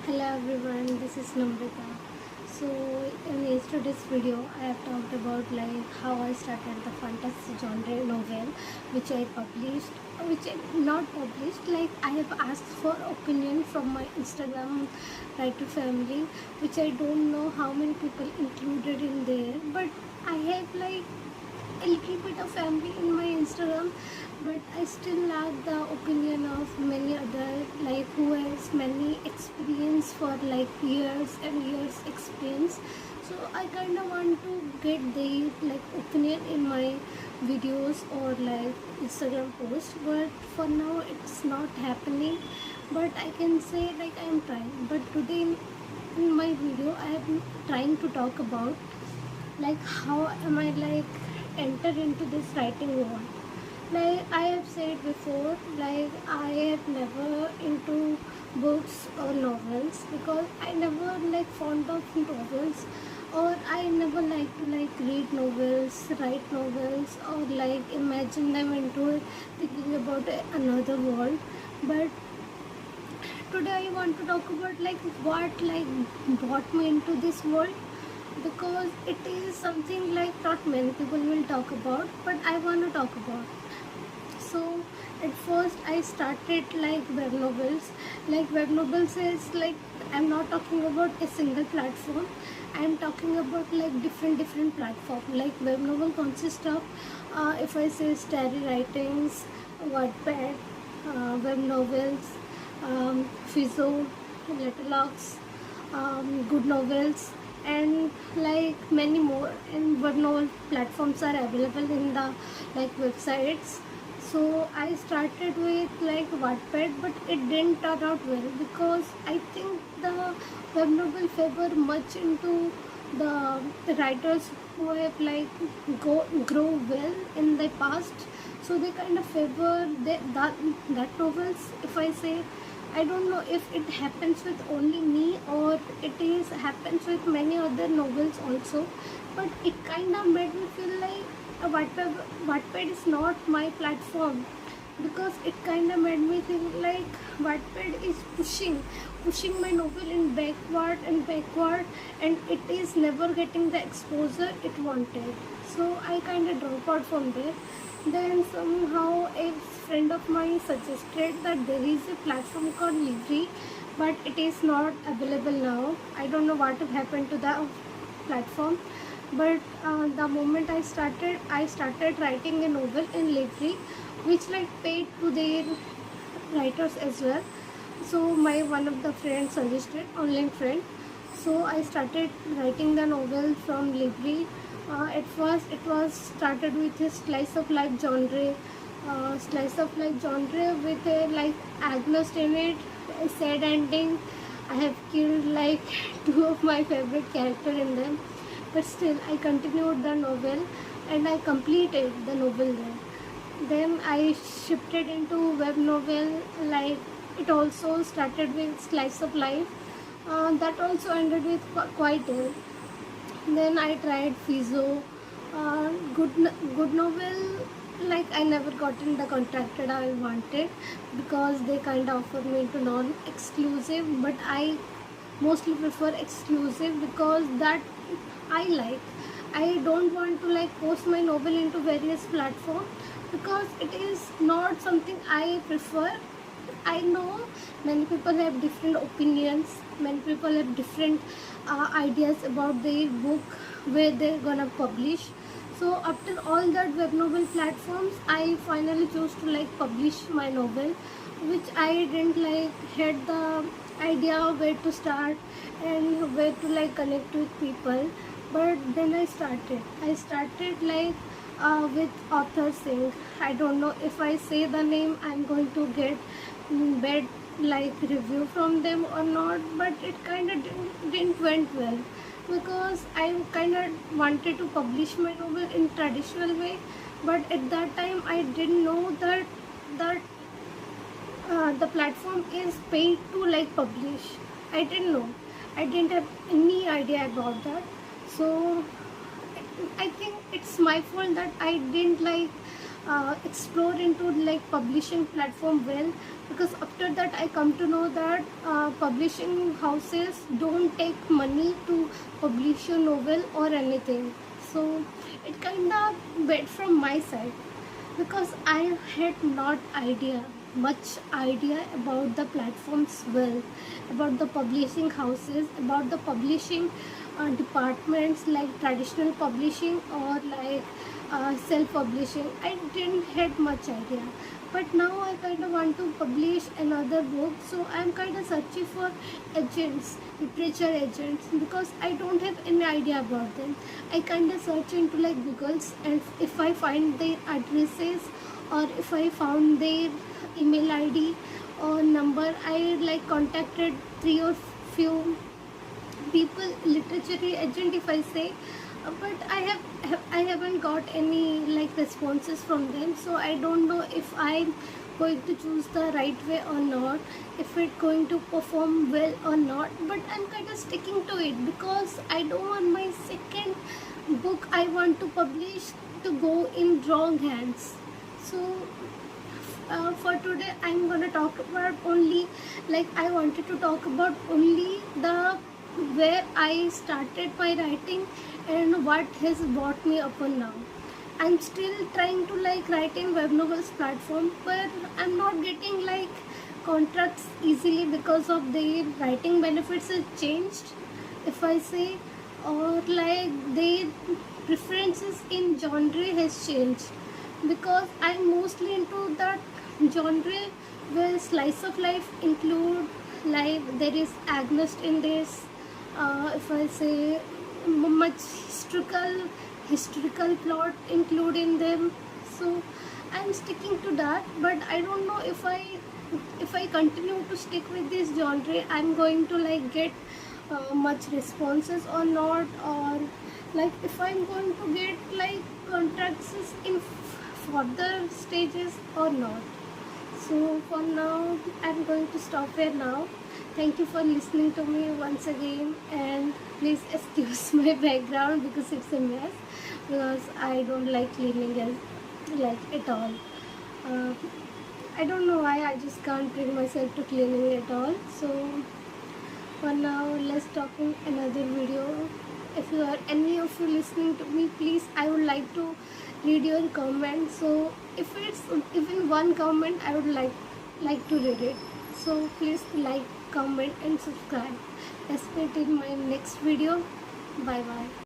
Hello everyone, this is Namrita. So in yesterday's video, I have talked about how I started the fantasy genre novel, which I published, which I not published. I have asked for opinion from my Instagram writer family, which I don't know how many people included in there, but I have a little bit of family in my Instagram, but I still lack the opinion of many other who has many experience for years and years experience. So I kind of want to get their opinion in my videos or Instagram post, but for now it's not happening. But I can say I am trying. But today in my video I am trying to talk about how am I enter into this writing world. Like I have said before, I have never into books or novels because I never fond of novels, or I never like to read novels, write novels, or imagine them into thinking about another world. But today I want to talk about what brought me into this world, because it is something not many people will talk about, but I want to talk about. So at first I started web novels. Web novels is I'm not talking about a single platform. I'm talking about different platform. Web novel consists of if I say story writings, Wattpad, web novels, Fizo, Letterboxd, good novels, and many more. And web novel platforms are available in the websites. So I started with Wattpad, but it didn't turn out well because I think the web novel favor much into the writers who have grow well in the past. So they kind of favor that novels. If I say, I don't know if it happens with only me or it is happens with many other novels also, but it kind of made me feel like Wattpad is not my platform, because it kind of made me think Wattpad is pushing my novel in backward, and it is never getting the exposure it wanted. So I kind of dropped out from there. Then somehow a friend of mine suggested that there is a platform called Livry, but it is not available now. I don't know what happened to the platform. But the moment I started writing a novel in Livry, which paid to their writers as well. So my one of the friends suggested, online friend. So I started writing the novel from Livry. At first it was started with a slice of life genre with a Agnes in it, a sad ending. I have killed two of my favorite character in them, but still I continued the novel and I completed the novel there. Then I shifted into web novel. It also started with slice of life. That also ended with quite well. Then I tried Fizo. Good novel. I never gotten the contract that I wanted because they kind of offered me to non-exclusive, but I mostly prefer exclusive because that I like. I don't want to post my novel into various platforms because it is not something I prefer. I know many people have different opinions, many people have different ideas about their book where they're gonna publish. So after all that web novel platforms, I finally chose to publish my novel, which I didn't had the idea where to start and where to connect with people. But then I started with Author Singh. I don't know if I say the name I'm going to get bad review from them or not, but it kind of didn't went well because I kind of wanted to publish my novel in traditional way, but at that time I didn't know that the platform is paid to publish. I didn't know. I didn't have any idea about that. So I think it's my fault that I didn't explore into like publishing platform well, because after that I come to know that publishing houses don't take money to publish a novel or anything. So it kind of bad from my side, because I had not much idea about the platforms well, about the publishing houses, about the publishing departments like traditional publishing or like self-publishing. I didn't had much idea, but now I kind of want to publish another book, so I'm kind of searching for agents, literature agents, because I don't have any idea about them. I kind of search into like Googles, and if I find their addresses or if I found their email ID or number, I like contacted three or few people, literature agent if I say, but I haven't got any like responses from them, so I don't know if I'm going to choose the right way or not, if it's going to perform well or not. But I'm kind of sticking to it because I don't want my second book I want to publish to go in wrong hands. So for today I'm gonna talk about only, like I wanted to talk about only the where I started my writing and what has brought me up on now. I'm still trying to like write in web novels platform, but I'm not getting like contracts easily because of their writing benefits has changed, if I say, or like their preferences in genre has changed, because I'm mostly into that genre where slice of life include, like there is Agnes in this, if I say much historical plot include in them. So I'm sticking to that, but I don't know if I continue to stick with this genre I'm going to like get much responses or not, or like if I'm going to get like contracts in further stages or not. So for now I'm going to stop here now. Thank you for listening to me once again, and please excuse my background because it's a mess, because I don't like cleaning at all. uh, I don't know why, I just can't bring myself to cleaning at all. So for now, let's talk in another video. If you are any of you listening to me, please, I would like to read your comment. So if it's even one comment, I would like to read it. So please like, comment and subscribe. Let's meet in my next video. Bye bye.